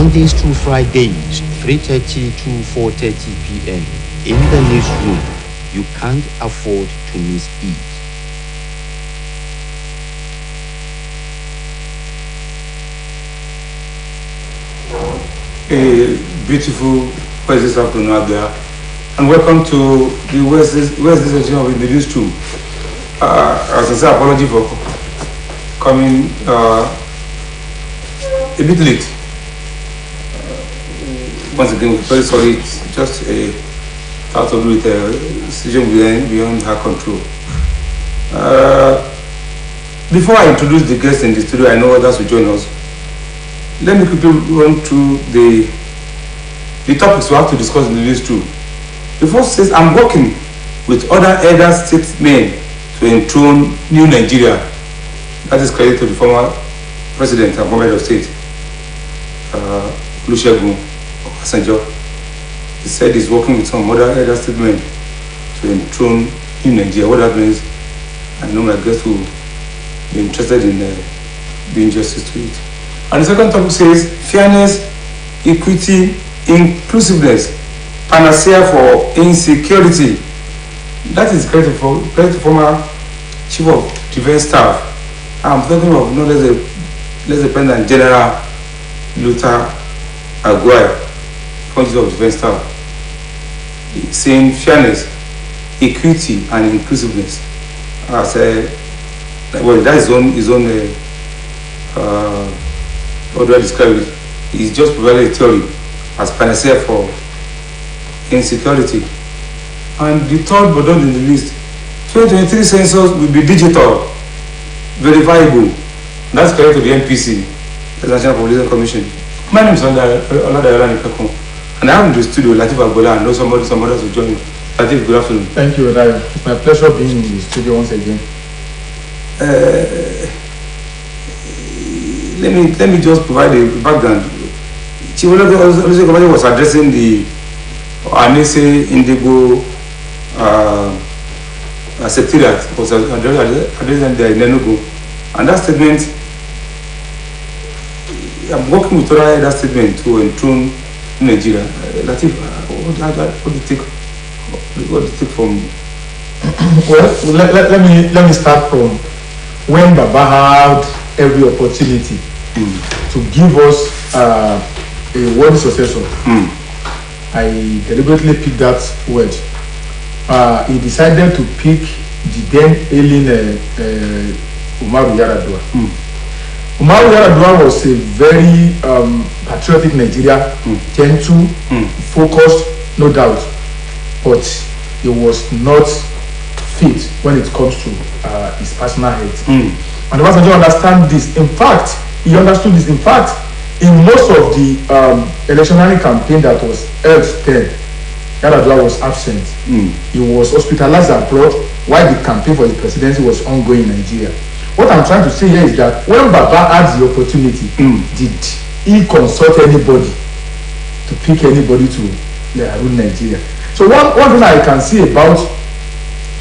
Mondays to Fridays, 3:30 to 4:30 p.m. in the newsroom. You can't afford to miss it. A beautiful this afternoon out there, and welcome to the West edition of the newsroom. As I say, apology for coming a bit late. Once again, we're very sorry. It's just out of with a situation beyond her control. Before I introduce the guests in the studio, I know others will join us. Let me quickly run through the topics we have to discuss in the newsroom. The first says, I'm working with other elder statesmen to enthrone new Nigeria. That is credit to the former president and government of state, Olusegun Obasanjo. He said he's working with some other elder statesmen to enthrone new Nigeria. What that means, I know my guests will be interested in doing justice to it. And the second topic says, fairness, equity, inclusiveness, panacea for insecurity. That is credit to former Chief of Defense Staff. I'm talking of no less dependent General Luther Aguirre, former Chief of Defense Staff, saying fairness, equity, and inclusiveness. As well, that is his own how do I describe it? He's just provided a theory as panacea for insecurity. And the third but not in the least, 2023 census will be digital, verifiable. That's correct to the NPC, the National Population Commission. My name is Oladayola Nikakun, and I am in the studio, Latif Agbola, and know some others will join me. Latif, good afternoon. Thank you, Odayo. It's my pleasure being in the studio once again. Let me just provide a background. Chief Olusegun was addressing the Anese Indigo Secretariat, was addressing the Nenugu, and that statement, I'm working with that statement to enthrone Nigeria. Latif, what do you take from? Well, let me start from when Baba had every opportunity to give us a worthy successor. I deliberately picked that word. He decided to pick the then ailing Umaru Yar'Adua. Umaru Yar'Adua was a very patriotic Nigeria, gentle, focused, no doubt, but he was not fit when it comes to his personal health. And the Obasanjo understand this. In fact, he understood this. In fact, in most of the electionary campaign that was held then, Yar'Adua was absent. He was hospitalized abroad while the campaign for the presidency was ongoing in Nigeria. What I'm trying to say here is that when Baba had the opportunity, did he consult anybody to pick anybody to rule Nigeria? So one thing I can see about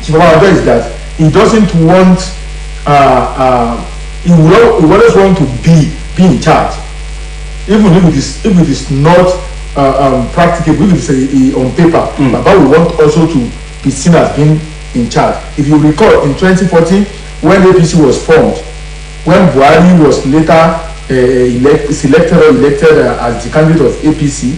Chief Obasanjo is that he doesn't want he will always want to be in charge, even if it is not practicable, if it is on paper. Baba will want also to be seen as being in charge. If you recall, in 2014, when APC was formed, when Buhari was later elected as the candidate of APC,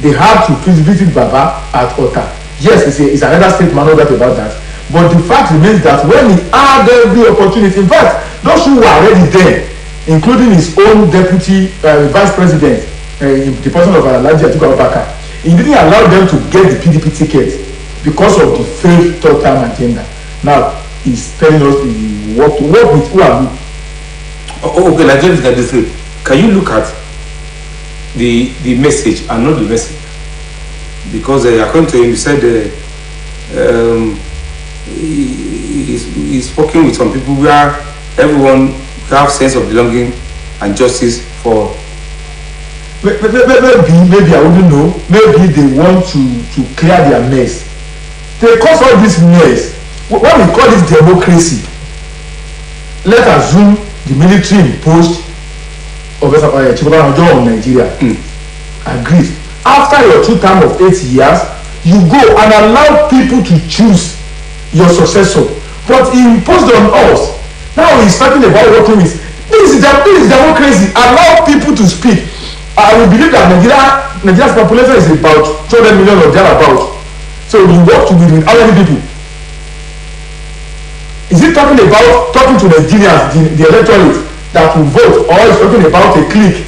they had to visit Baba at Ota. Yes, it's another statement, no doubt about that. But the fact remains that when he had every opportunity, in fact, those who were already there, including his own deputy vice president, the person of Alhaji Atiku Abubakar, he didn't allow them to get the PDP ticket because of the failed third-term agenda. Now, he's telling us he work with who are we? Okay, Nigerians can say, can you look at the message and not the message? Because according to him, he said he's working with some people where everyone have sense of belonging and justice for. Maybe I wouldn't know. Maybe they want to clear their mess. They cause all this mess. What we call this democracy. Let's assume the military imposed Chief Obasanjo on Nigeria. Agreed. After your 2 term of 8 years, you go and allow people to choose your successor. But he imposed on us. Now he's talking about working with. This is democracy. Allow people to speak. I will believe that Nigeria's population is about 200 million or thereabout. So you work with how many people? Is it talking to Nigerians, the electorate that will vote, or is talking about a clique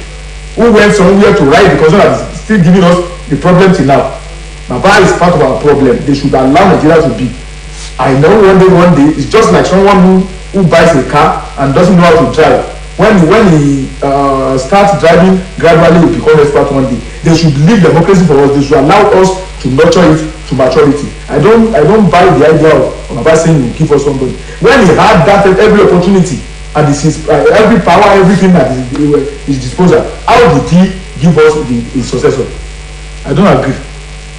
who went somewhere to write because that is still giving us the problem till now? Baba is part of our problem. They should allow Nigeria to be. I know one day it's just like someone who buys a car and doesn't know how to drive. When he starts driving, gradually he becomes expert one day. They should leave democracy for us. They should allow us to nurture it to maturity. I don't buy the idea of Baba saying he give us somebody. When he had that at every opportunity and every power, everything at his disposal, how did he give us his successor? I don't agree.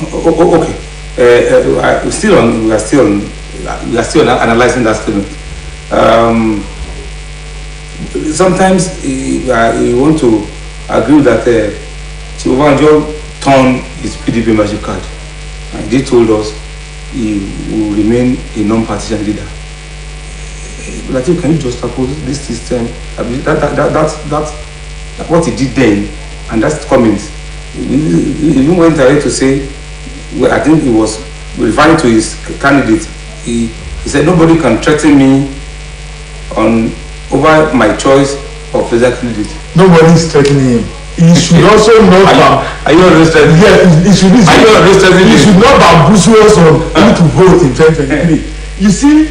Okay. We are still analyzing that statement. Sometimes we want to agree that Chibubanjo turned his PDP membership card, and they told us he will remain a non-partisan leader. But I think, can you just oppose this system? I mean, that's what he did then, and that's comment. He even went ahead to say, well, I think he was referring to his candidate. He said nobody can threaten me over my choice of president candidate. Nobody is threatening him. He should also not. Are you arrested? Yeah, he should. Are you arrested? He should not bamboozle us on who to vote in 2023. You see,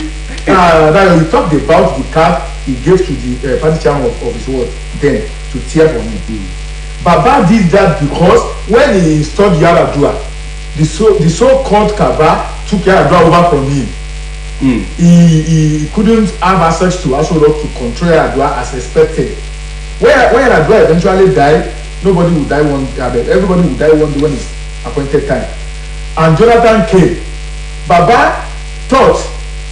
now he talked about the card he gave to the party chairman of his ward then to tear for him. Baba did that because when he installed Yaradua, the so-called Kaba took Yaradua over from him. He couldn't have access to Aso Rock to control Yaradua as expected. When Yaradua eventually died, nobody would die one day. Everybody would die one day when it's appointed time. And Jonathan came. Baba thought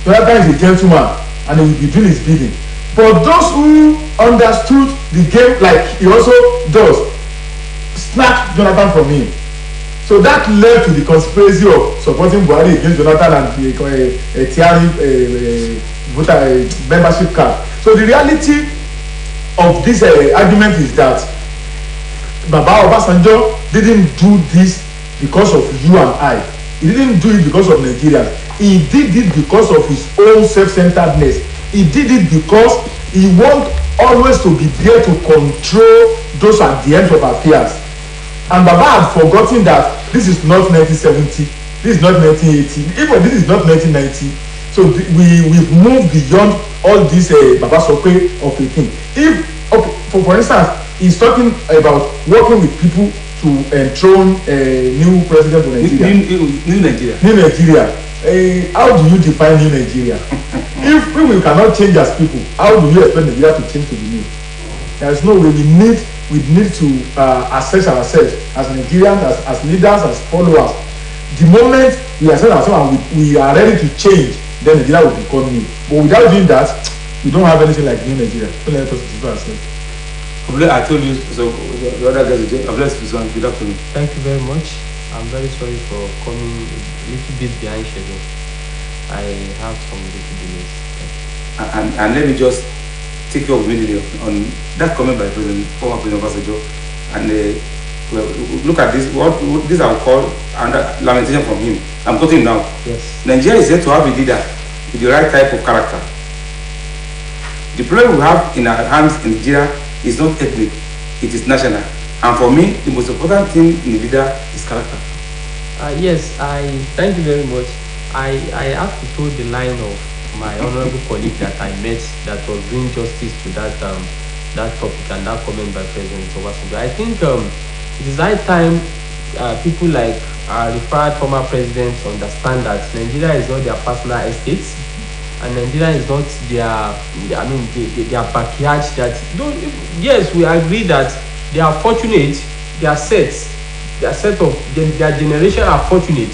Jonathan is a gentleman and he would be doing his bidding. But those who understood the game like he also does, snatched Jonathan from him. So that led to the conspiracy of supporting Buhari against Jonathan and tearing voter membership card. So the reality of this argument is that Baba Obasanjo didn't do this because of you and I. He didn't do it because of Nigerians. He did it because of his own self-centeredness. He did it because he wants always to be there to control those at the end of affairs. And Baba had forgotten that this is not 1970, this is not 1980, even this is not 1990. So we've moved beyond all this Baba Sope of a thing. If, okay, for instance, he's talking about working with people to enthrone a new president of Nigeria. New Nigeria. How do you define new Nigeria? If we cannot change as people, how do you expect Nigeria to change to be new? There is no way. We need to assess ourselves as Nigerians, as leaders, as followers. The moment we assess ourselves and we are ready to change, then Nigeria will become new. But without doing that, we don't have anything like new Nigeria. Don't let us deceive ourselves. I told you, so the other guys, I've left this one. Good afternoon. Thank you very much. I'm very sorry for coming a little bit behind schedule. I have some little delays. And let me just take you up immediately on that comment by former President Obasanjo. And look at this. What this I will call under lamentation from him. I'm quoting now. Yes. Nigeria is yet to have a leader with the right type of character. The problem we have in our hands in Nigeria is not ethnic, it is national. And for me, the most important thing in a leader is character. Yes, I thank you very much. I have to toe the line of my honorable colleague that I met that was doing justice to that topic and that comment by President Obasanjo. I think it is high time people like our retired former presidents understand that Nigeria is not their personal estates, and Nigeria is not their backyard. Yes, we agree that they are fortunate, their generation are fortunate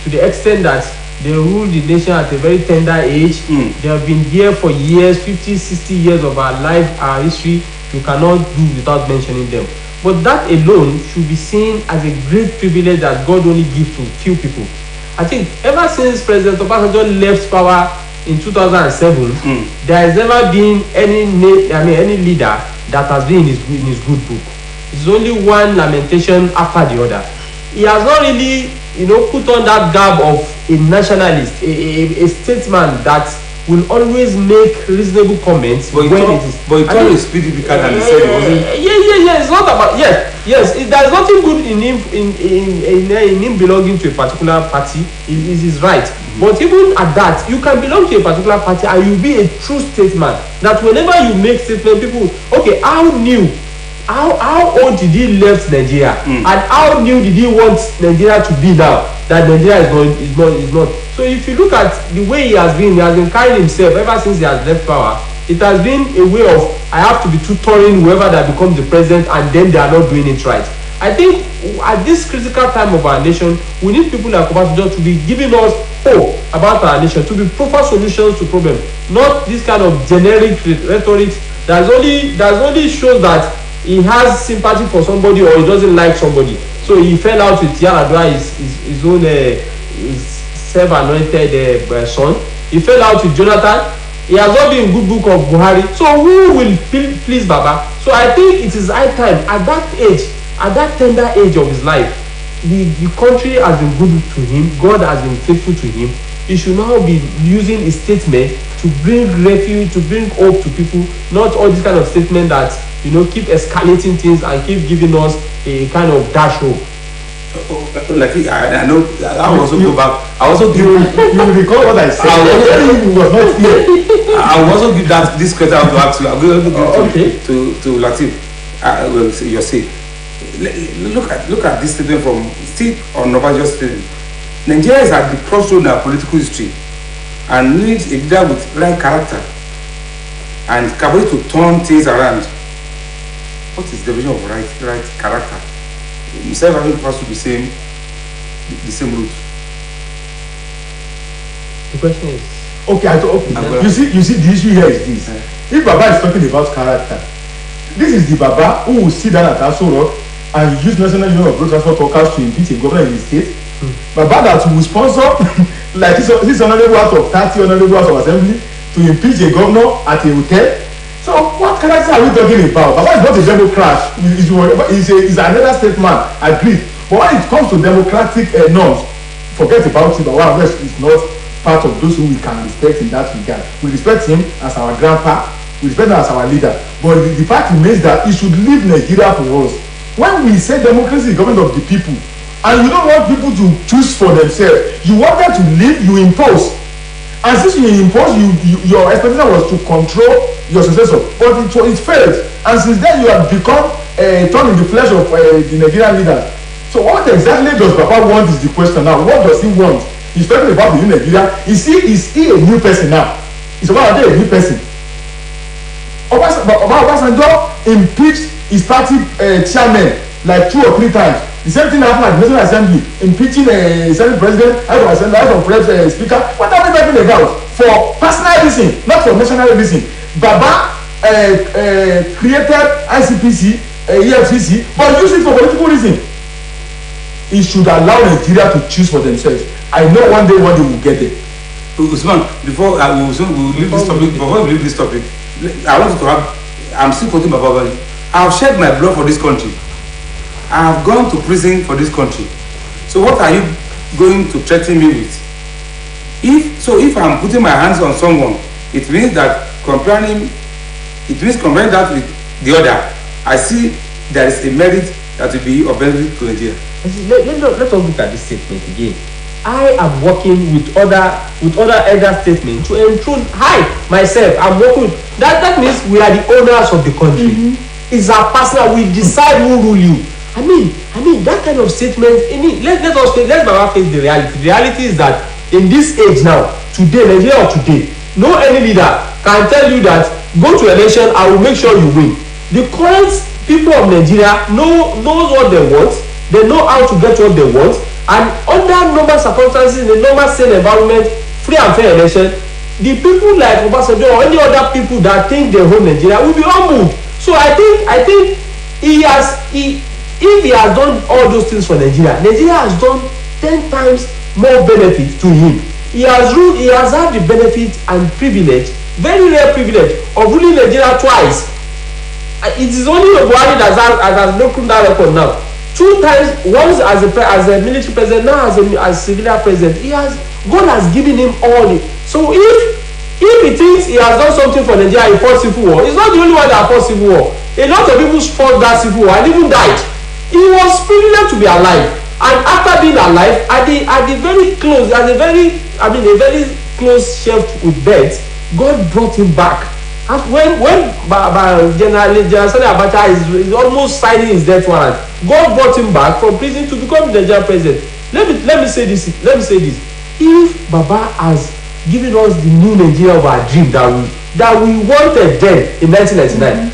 to the extent that they rule the nation at a very tender age. They have been here for years, 50, 60 years of our life, our history. You cannot do without mentioning them. but that alone should be seen as a great privilege that God only gives to few people. I think ever since President Obasanjo left power in 2007, there has never been any leader that has been in his good book. It's only one lamentation after the other. He has not really, put on that garb of a nationalist, a statesman that will always make reasonable comments But he told his PDP card and he said it wasn't. Yeah. It's not about yes. There is nothing good in him belonging to a particular party. It is right. But even at that, you can belong to a particular party and you be a true statesman. That whenever you make statement, people, okay, how old did he left Nigeria, and how new did he want Nigeria to be now that Nigeria is not. So if you look at the way he has been carrying himself ever since he has left power. It has been a way of, I have to be tutoring whoever that becomes the president, and then they are not doing it right. I think at this critical time of our nation, we need people like Obasanjo to be giving us hope about our nation, to be proper solutions to problems, not this kind of generic rhetoric that only shows that he has sympathy for somebody or he doesn't like somebody. So he fell out with Yaradua, his own his self-anointed son. He fell out with Jonathan. He has not been in good book of Buhari. So who will please Baba? So I think it is high time at that age, at that tender age of his life, the country has been good to him. God has been faithful to him. He should now be using his statement to bring refuge, to bring hope to people. Not all this kind of statement that keep escalating things and keep giving us a kind of dash hope. Like I know, I also go back. I also give. You recall what I said? I was not here. I will also give this credit out to ask you. I'm going to give to Latif. Well, your say. Look at this statement from Steve on Obasanjo's statement. Nigeria is at the crossroad in our political history and needs a leader with right character and capacity to turn things around. What is the definition of right character? Instead of having passed through the same route. The question is. Okay. You see, the issue here is this. If Baba is talking about character, this is the Baba who will sit down at Aso Rock and use National Union of Road Transport Workers to impeach a governor in the state. Baba that will sponsor like this honorable house of 30 honorable house of assembly to impeach a governor at a hotel. So what character are we talking about? Baba is not a democrat. He's another statesman, agreed. But when it comes to democratic norms, forget about it. Baba is not part of those who we can respect in that regard. We respect him as our grandpa. We respect him as our leader. But the fact remains that he should leave Nigeria for us. When we say democracy is government of the people, and you don't want people to choose for themselves, you want them to live, you impose. And since you impose, your expectation was to control your successor, but it failed. And since then, you have become a thorn in the flesh of the Nigerian leaders. So what exactly does Baba want is the question now. What does he want? He's talking about the new Nigeria. Is he a new person now? Is Obasanjo a new person? Obasanjo impeached his party chairman like 2 or 3 times. The same thing happened at the National Assembly, impeaching a Senate President, House of Assembly, House of Reps Speaker. What are we talking about? For personal reason, not for national reason. Baba created ICPC, EFCC, but used it for political reason. He should allow Nigeria to choose for themselves. I know one day we will get there. Usman, before we will leave this topic, before we leave this topic, I want to have. I'm still quoting Baba. I have shed my blood for this country. I have gone to prison for this country. So what are you going to threaten me with? If I'm putting my hands on someone, it means that comparing that with the other, I see there is a merit that will be of benefit to Nigeria. Let us look at this statement again. I am working with other elder statements to enthrone myself. I'm working with that means we are the owners of the country. It's our personal, we decide who rule you. I mean that kind of statement. Let Baba face the reality. The reality is that in this age now, today, Nigeria or today, no any leader can tell you that go to election, I will make sure you win. The current people of Nigeria knows what they want. They know how to get what they want, and under normal circumstances, in a normal sane environment, free and fair election, the people like Obasanjo or any other people that think they own Nigeria will be humbled. So I think if he has done all those things for Nigeria, Nigeria has done 10 times more benefit to him. He has had the benefit and privilege, very rare privilege, of ruling Nigeria twice. It is only Buhari that has broken that record now. 2 times, once as a military president, now as civilian president. God has given him all the. So if he thinks he has done something for Nigeria, he fought civil war. He's not the only one that fought civil war. A lot of people fought that civil war and even died. He was privileged to be alive, and after being alive, at the very close, a very close shelf with death, God brought him back. And when General Sani Abacha is almost signing his death warrant, God brought him back from prison to become the Nigerian president. Let me say this. If Baba has given us the new Nigeria of our dream that we wanted then in 1999,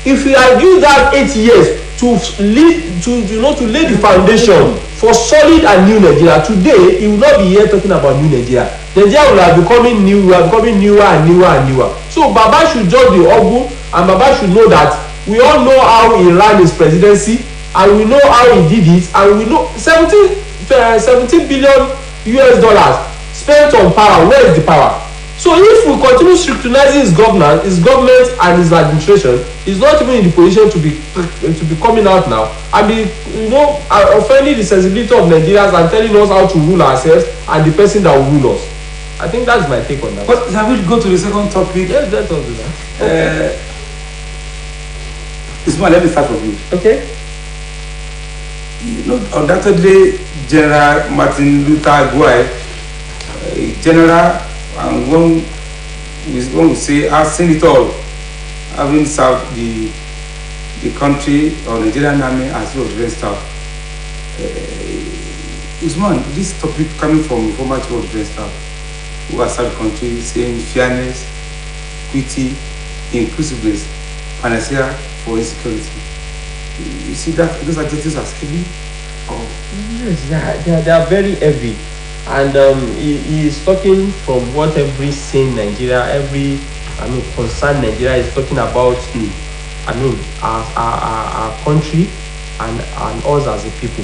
if we had used that 8 years to lay the foundation for solid and new Nigeria, today he will not be here talking about new Nigeria. Nigeria will have becoming new, newer and newer. So Baba should just be humble, and Baba should know that we all know how he ran his presidency, and we know how he did it, and we know 17 billion US dollars spent on power. Where is the power? So if we continue scrutinizing his government and his administration, he's not even in the position to be coming out now and be offending the sensibility of Nigerians and telling us how to rule ourselves and the person that will rule us. I think that's my take on that. But shall we go to the second topic? Yes, let us do that. Okay. Ismail, let me start with you. Okay. Undoubtedly, General Martin Luther Guai, General. And when we say, I've seen it all, having served the country or Nigerian army as well as defense staff. Usman, this topic coming from former chief of defense staff who has served the country, saying fairness, equity, inclusiveness, panacea for insecurity. You see that those adjectives are heavy? Yes, they are very heavy. And he is talking from what every sane Nigeria, concerned Nigeria is talking about. Our country and us as a people.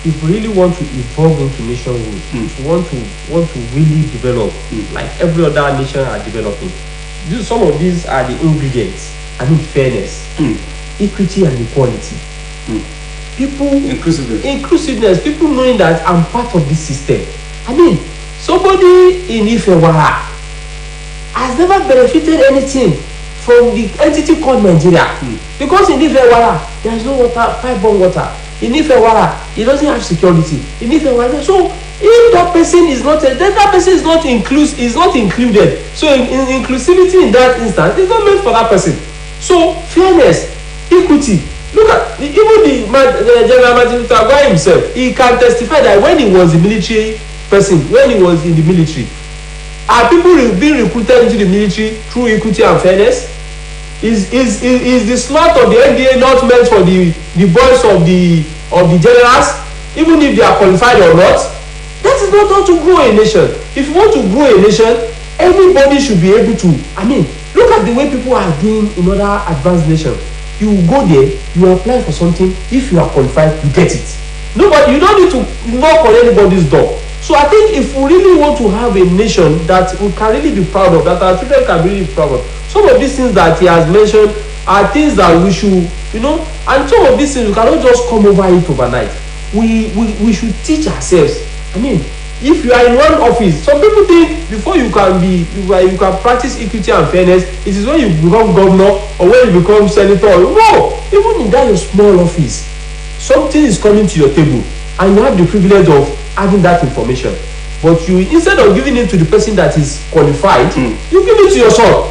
If we really want to evolve into nationhood, if we want to really develop, like every other nation are developing, some of these are the ingredients. Fairness, equity, and equality. People, inclusiveness, people knowing that I'm part of this system. Somebody in Ifewara has never benefited anything from the entity called Nigeria. Because in Ifewara, there is no water, pipe-borne water. In Ifewara, he doesn't have security. In Ifewara, so if that person is not, that person is not included. So in inclusivity in that instance is not meant for that person. So fairness, equity. Look at even the General Martin Luther Guai himself. He can testify that when he was a military person, when he was in the military, are people being recruited into the military through equity and fairness? Is the slot of the NDA not meant for the boys of the generals, even if they are qualified or not? That is not how to grow a nation. If you want to grow a nation, everybody should be able to. Look at the way people are doing in other advanced nations. You go there, you apply for something. If you are qualified, you get it. You don't need to knock on anybody's door. So I think if we really want to have a nation that we can really be proud of, that our children can really be proud of, some of these things that he has mentioned are things that we should, and some of these things we cannot just come over it overnight. We should teach ourselves. If you are in one office, some people think before you can practice equity and fairness, it is when you become governor or when you become senator. No, even in that your small office, something is coming to your table and you have the privilege of having that information. But you, instead of giving it to the person that is qualified, you give it to your son.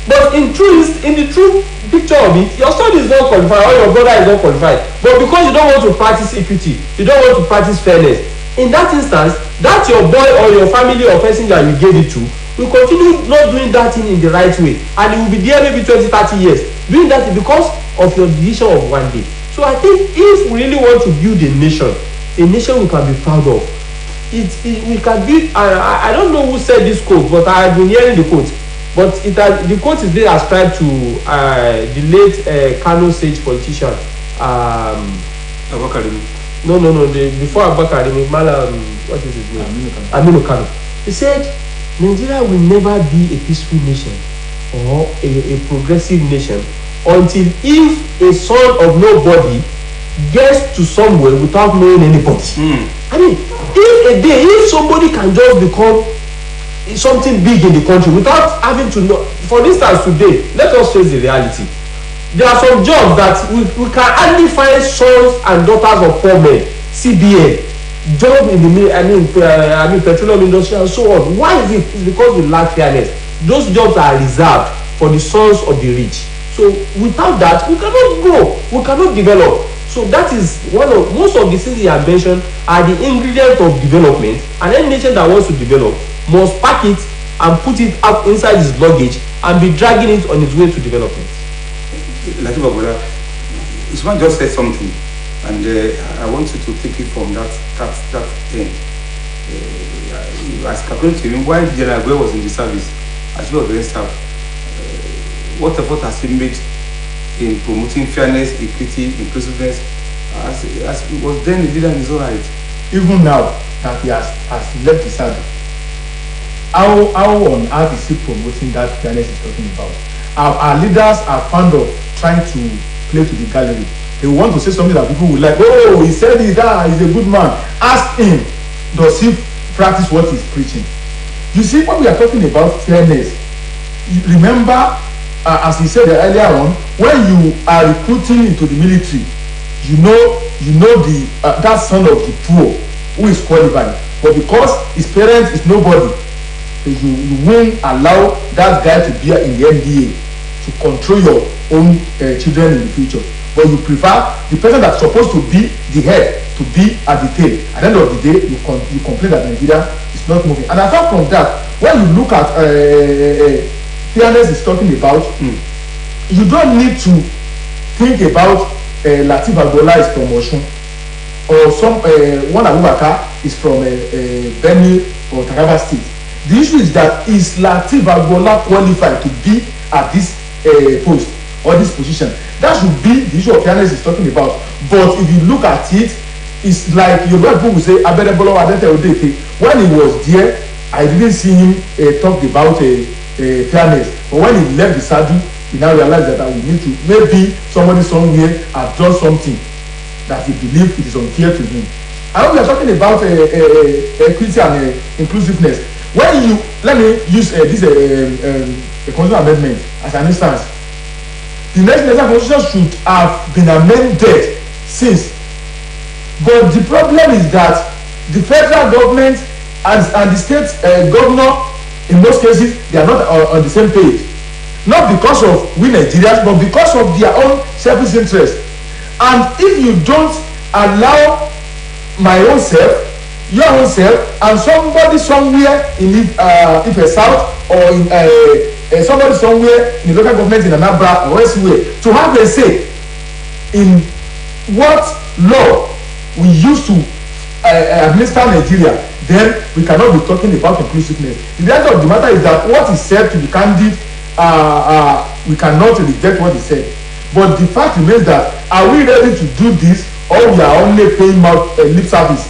But in the true picture of it, your son is not qualified or your brother is not qualified. But because you don't want to practice equity, you don't want to practice fairness, in that instance, that your boy or your family or person that you gave it to will continue not doing that thing in the right way, and it will be there maybe 20-30 years doing that because of your decision of one day. So I think if we really want to build a nation we can be proud of, we can build. I don't know who said this quote, but I have been hearing the quote. But the quote is being ascribed to the late Kano State politician. Abakarimi. No. Before Abakarimi, what is his name? Aminu Kano. He said, Nigeria will never be a peaceful nation or a progressive nation until if a son of nobody gets to somewhere without knowing anybody. I mean, if somebody can just become something big in the country without having to know. For instance, today, let us face the reality. There are some jobs that we can hardly find sons and daughters of poor men, CBN, job in the petroleum industry and so on. Why is it? It's because we lack fairness. Those jobs are reserved for the sons of the rich. So without that, we cannot grow, we cannot develop. So that is most of the things you have mentioned are the ingredients of development, and any nation that wants to develop must pack it and put it up inside its luggage and be dragging it on its way to development. Latif Agola, Usman just said something, and I want you to take it from that end. As compared to him, while General Agwe was in the service, as well as staff, what effort has he made in promoting fairness, equity, inclusiveness, as he was then a leader in his own right? Even now that he has left the service, how on earth is he promoting that fairness he's talking about? Our leaders are fond of trying to play to the gallery. They want to say something that people will like. Oh, he said it, he's a good man. Ask him, does he practice what he's preaching? You see, when we are talking about fairness, remember, as he said earlier on, when you are recruiting into the military, you know the that son of the poor who is qualified, but because his parents is nobody, you won't allow that guy to be in the NDA to control your own children in the future. But you prefer the person that's supposed to be the head to be at the tail. At the end of the day, you complain that Nigeria is not moving. And apart from that, when you look at fairness is talking about, you don't need to think about Latif Agbola's promotion or some one Abubakar is from Benue or Taraba State. The issue is that is Latif Agbola qualified to be at this post or this position? That should be the issue of fairness is talking about. But if you look at it, it's like your people will say Abedebolo Adete Odete. When he was there, I didn't see him talk about fairness. But when he left the saddle, he now realized that we need to, maybe somebody somewhere has done something that he believes it is unfair to him. I know we are talking about equity and inclusiveness. When you, let me use this constitutional amendment as an instance. The next constitution should have been amended since. But the problem is that the federal government and the state governor, in most cases, they are not on the same page. Not because of we Nigerians, but because of their own selfish interest. And if you don't allow my own self, your own self, and somebody somewhere in if a south or in somebody somewhere in the local government in Anambra or elsewhere to have a say in what law we use to administer Nigeria, then we cannot be talking about inclusiveness. The end of the matter is that what is said to be candid, we cannot reject what is said. But the fact remains that are we ready to do this, or we are only paying out lip service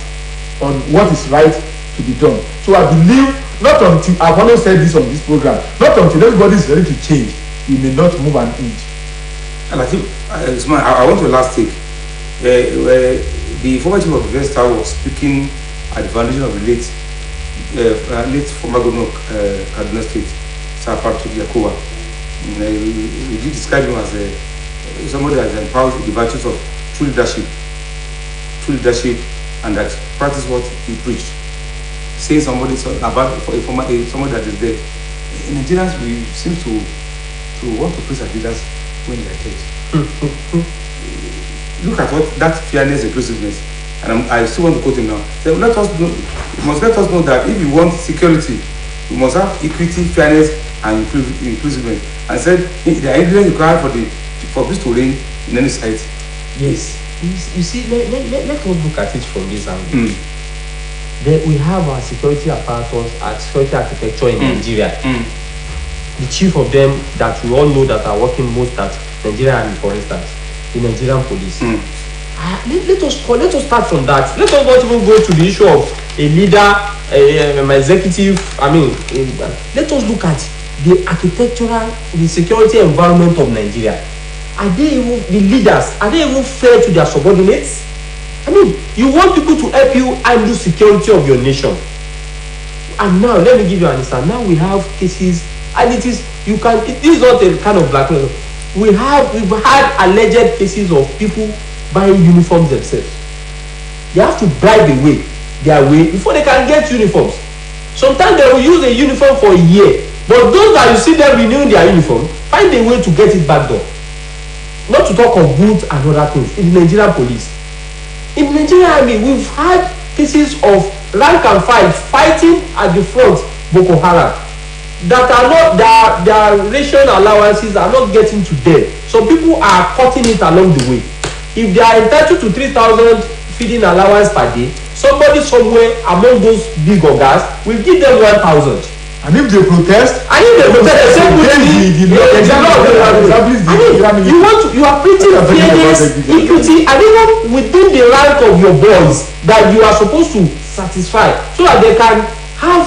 on what is right to be done? So I believe not until, I've always said this on this program, not until everybody is ready to change, we may not move an inch. And I think, I want to last take where the former chief of defense staff was speaking at the foundation of the late former governor of Kaduna State, Sir Patrick Yakuba. We did describe him as somebody that has empowered the virtues of true leadership, and that practice what he preached. Saying somebody about somebody that is dead. In Nigerians, we seem to want to praise our leaders when they are dead. Look at what that fairness, inclusiveness, and I still want to quote him now. So you must let us know that if you want security, we must have equity, fairness, and inclusiveness. And said the ingredients required for peace to reign in any site. Yes. You see, let us look at it from this angle. Then we have our security apparatus, our security architecture in Nigeria. the chief of them that we all know that are working most at Nigeria Army, for instance, the Nigerian police. Let us start from that. Let us not even go to the issue of a leader, executive. Let us look at the architectural, the security environment of Nigeria. Are they even the leaders? Are they even fair to their subordinates? You want people to help you handle security of your nation. And now, let me give you an answer. Now we have cases, and it is not a kind of blackmail. We've had alleged cases of people buying uniforms themselves. They have to bribe their way before they can get uniforms. Sometimes they will use a uniform for a year, but those that you see them renewing their uniform find a way to get it back door. Not to talk of boots and other things in the Nigerian police. In the Nigerian Army, we've had cases of rank and file fighting at the front Boko Haram that are not their ration allowances are not getting to them. Some people are cutting it along the way. If they are entitled to 3,000 feeding allowance per day, somebody somewhere among those big ogas will give them 1,000. And if they protest, they say you are preaching fairness, equity, and even within the rank of your boys that you are supposed to satisfy, so that they can have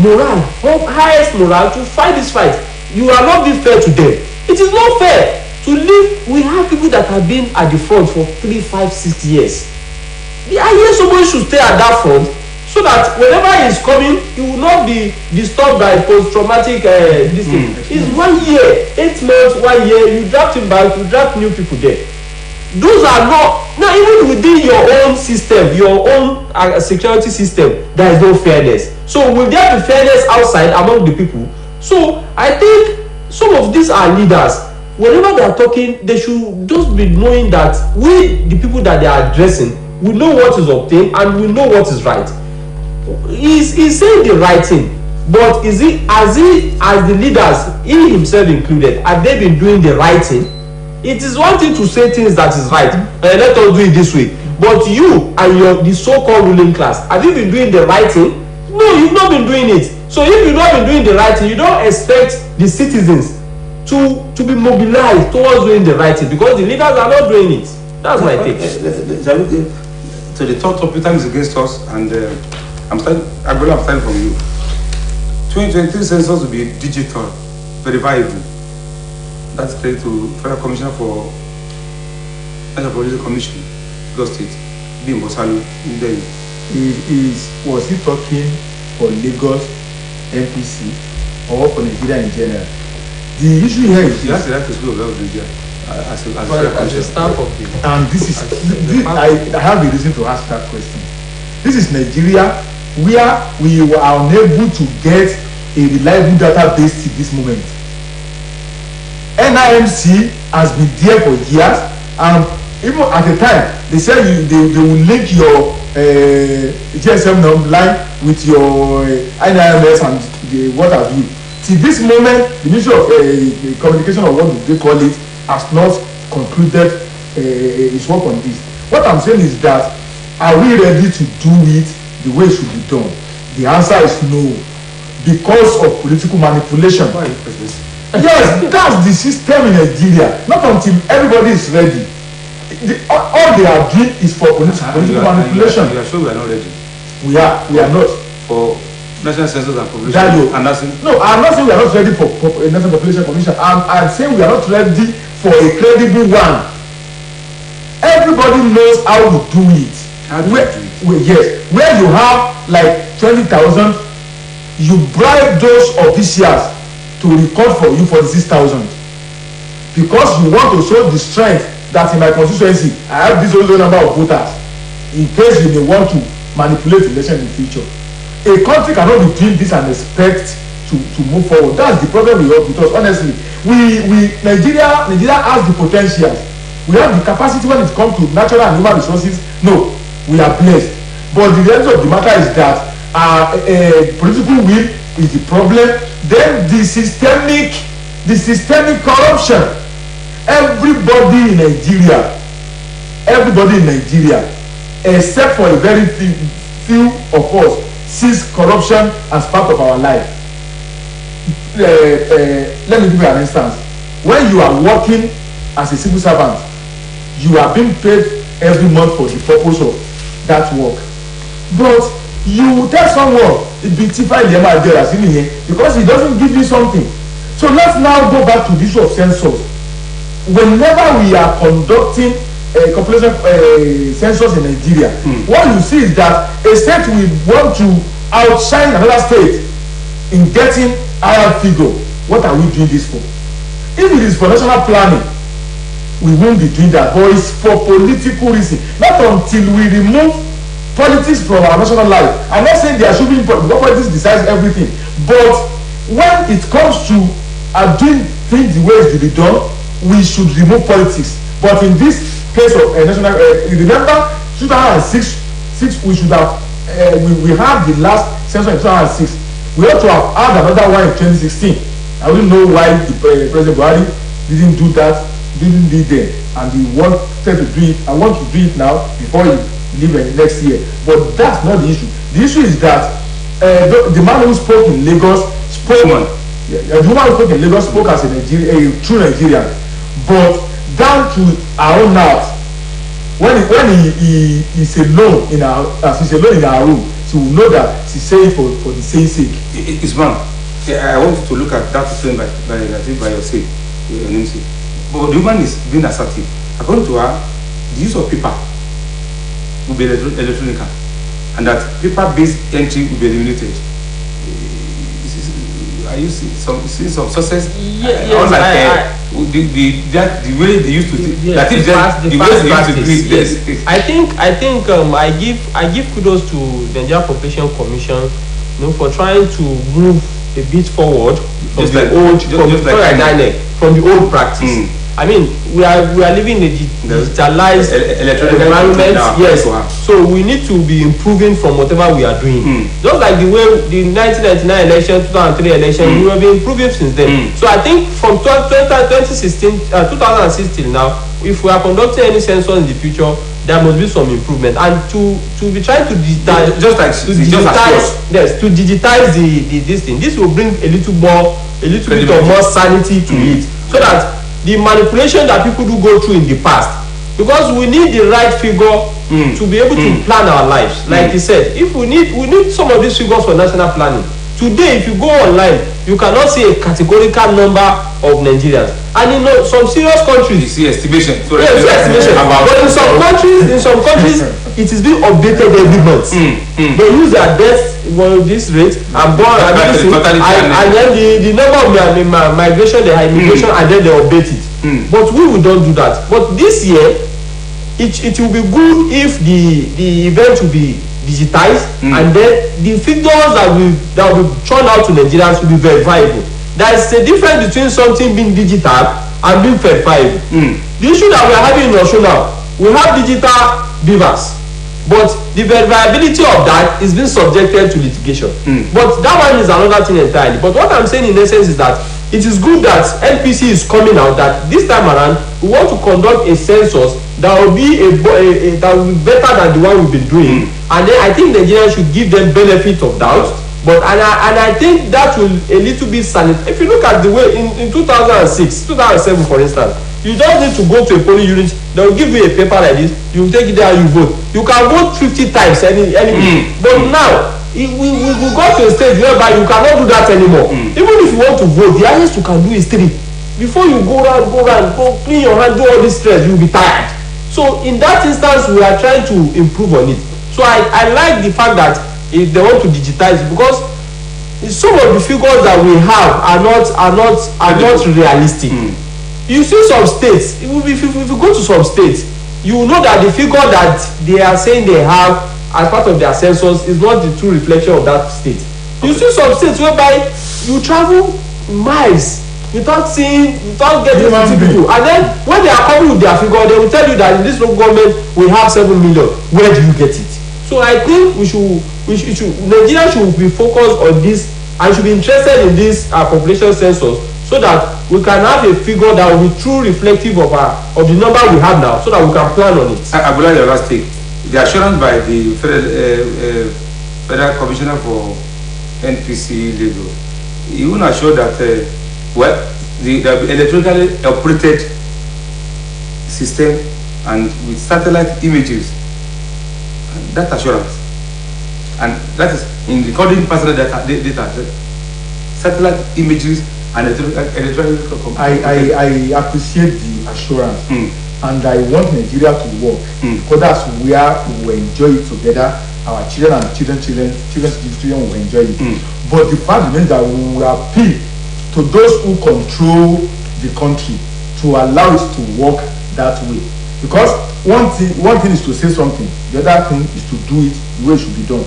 morale, highest morale to fight this fight. You are not being fair to them. It is not fair to live. We have people that have been at the front for 3, 5, 6 years. I hear somebody should stay at that front, so that whenever he is coming, he will not be disturbed by post-traumatic this thing. It's 1 year, 8 months, 1 year, you draft him back, you draft new people there. Those are not, now even within your own system, your own security system, there is no fairness. So will there be fairness outside among the people? So I think some of these are leaders. Whenever they are talking, they should just be knowing that we, the people that they are addressing, we know what is obtained and we know what is right. He's saying the right thing, but as the leaders, he himself included, have they been doing the right thing? It is one thing to say things that is right, let us do it this way, but you and the so-called ruling class, have you been doing the right thing? No, you've not been doing it. So if you've not been doing the right thing, you don't expect the citizens to be mobilized towards doing the right thing, because the leaders are not doing it. That's my take. So the third topic, time is against us, and I'm starting from you. 2023 census will be digital, verifiable. That's credit to Federal Commissioner for National Police Commission, Lagos State, Bim Bosalu, in Delhi. Was he talking for Lagos NPC or for Nigeria in general? The issue here is he has the right to speak of Nigeria as a staff of the. And I have a reason to ask that question. This is Nigeria, where we were unable to get a reliable database till this moment. NIMC has been there for years, and even at the time they said they will link your GSM number line with your NIMS and what have you. Till this moment, the Ministry of Communication, or what they call it, has not concluded its work on this. What I'm saying is that, are we ready to do it the way it should be done? The answer is no, because of political manipulation. Yes, that's the system in Nigeria. Not until everybody is ready. All they are doing is for political manipulation. You are sure we are not ready? We are not. For National Census and Population. No, I'm not saying we are not ready for National Population Commission. I'm saying we are not ready for a credible one. Everybody knows how to do it. Yes, where you have like 20,000, you bribe those officials to record for you for the 6,000, because you want to show the strength that in my constituency I have this only number of voters, in case you may want to manipulate the election in the future. A country cannot be doing this and expect to move forward. That's the problem we have, because honestly, Nigeria has the potential. We have the capacity when it comes to natural and human resources. No, we are blessed. But the reality of the matter is that political will is the problem. Then the systemic corruption. Everybody in Nigeria, except for a very few of us, sees corruption as part of our life. let me give you an instance. When you are working as a civil servant, you are being paid every month for the purpose of that work. But you tell someone because he doesn't give you something. So let's now go back to the issue of census. Whenever we are conducting a population census in Nigeria, what you see is that a state will want to outshine another state in getting higher figure. What are we doing this for? If it is for national planning, we won't be doing that. But it's for political reason. Not until we remove politics from our national life. I'm not saying there should be politics decides everything. But when it comes to doing things the way it should be done, we should remove politics. But in this case of national, remember 2006, we should have we had the last census in 2006. We ought to have had another one in 2016. I don't know why the President Buhari didn't do that, didn't do there, and he wanted to do it. I want to do it now before he leave next year. But that's not the issue. The issue is that the man who spoke in Lagos spoke. The woman who spoke in Lagos spoke as a true Nigerian. But down to our own heart, when he's alone in our room, she will know that she's saying for the same sake. It's man. I want you to look at that thing by yourself. But the woman is being assertive. According to her, the use of paper will be electronic, and that paper-based entry will be eliminated. Are you seeing some success? Yes, the way they used to do yes, that is just the way they used to do it. Yes. I give kudos to the Nigeria Population Commission, for trying to move a bit forward from the old practice. I mean, we are living in a digitalized environment. Yes, so we need to be improving from whatever we are doing. Just like the way the 1999 election, 2003 election, we have been improving since then. So I think from 2016 now, if we are conducting any census in the future, there must be some improvement, and to be trying to digitize, to digitize this thing. This will bring a little bit of more sanity to it, so that the manipulation that people do go through in the past, because we need the right figure to be able to plan our lives. Like you said, if we need some of these figures for national planning. Today, if you go online, you cannot see a categorical number of Nigerians, and in some serious countries, you see estimation. But in some countries, it is being updated every month. They use their death this rate and and then the number of migration, the immigration, and then they update it. But we don't do that. But this year, it will be good if the event will be digitized, and then the figures that will churn out to Nigerians will be verifiable. There is a difference between something being digital and being verifiable. The issue that we are having in Russia now, we have digital beavers, but the verifiability of that is being subjected to litigation. But that one is another thing entirely. But what I'm saying in essence is that it is good that NPC is coming out that this time around we want to conduct a census that will be that will be better than the one we've been doing, and then I think Nigerians should give them benefit of doubt. But and I think that will a little bit sanitize. If you look at the way in 2006, 2007, for instance, you just need to go to a polling unit. They will give you a paper like this. You take it there, you vote. You can vote 50 times any. But now we got to a stage whereby you cannot do that anymore. Even if you want to vote, the highest you can do is 3. Before you go around, go clean your hand, do all this stress, you will be tired. So in that instance, we are trying to improve on it. So I like the fact that if they want to digitize it, because some of the figures that we have are not realistic. You see some states, if you go to some states, you will know that the figure that they are saying they have as part of their census is not the true reflection of that state. You see some states whereby you travel miles without getting to see people, and then when they are coming with their figure, they will tell you that in this local government we have 7 million. Where do you get it? So I think Nigeria should be focused on this and should be interested in this population census, so that we can have a figure that will be true reflective of the number we have now, so that we can plan on it. Abula, your last take. The assurance by the Federal Commissioner for NPC Lagos he will assure that the electronically operated system and with satellite images, that assurance, and that is in recording personal data, satellite images and electronic. I appreciate the assurance, and I want Nigeria to work because that's where we will enjoy it together. Our children and children will enjoy it. But the fact remains that we will appeal to those who control the country to allow it to work that way. Because one thing is to say something, the other thing is to do it the way it should be done.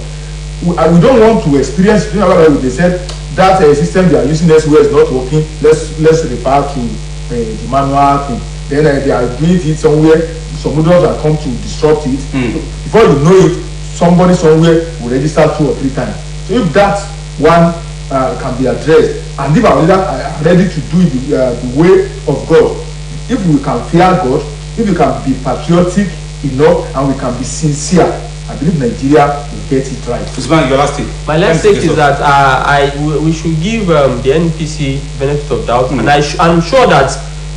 We don't want to experience, they said that system they are using elsewhere is not working, let's refer to the manual thing. Then they are doing it somewhere, some models are come to disrupt it. Before you know it, somebody somewhere will register 2 or 3 times. So if that one can be addressed, and if our leaders are ready to do it the way of God, if we can fear God, if we can be patriotic enough, and we can be sincere, I believe Nigeria will get it right. Usman, your last take. My last take is that we should give the NPC benefit of doubt, and I'm sure that,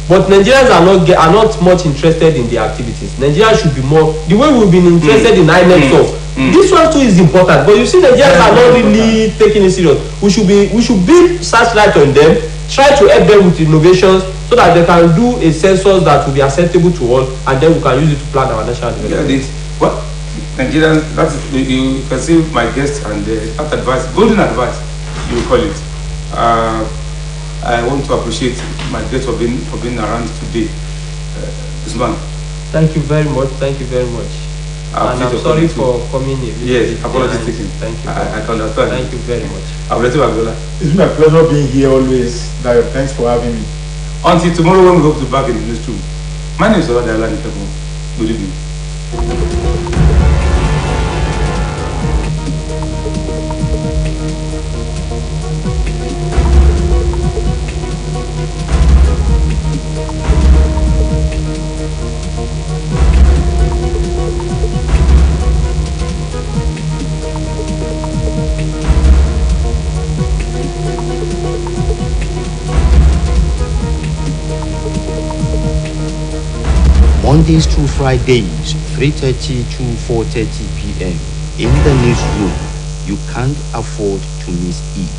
but Nigerians are not much interested in the activities. Nigeria should be more, the way we've been interested in INEC stuff. This one too is important, but you see Nigerians are not really taking it serious. We should build searchlight on them, try to help them with innovations so that they can do a census that will be acceptable to all, and then we can use it to plan our national development. What Nigerians, you can see my guest and that advice, golden advice, you call it. I want to appreciate my guest for being around today. Usman. Thank you very much. Thank you very much. And I'm sorry for coming in. Yes, apologies taken. Thank you. I can understand. Thank you very much. It's been a pleasure being here always. Dayo, thanks for having me. Until tomorrow when we go to back in the newsroom. My name is Oladayala Nifekun. Good evening. Mondays to Fridays, 3:30 to 4:30 p.m. in the newsroom. You can't afford to miss it.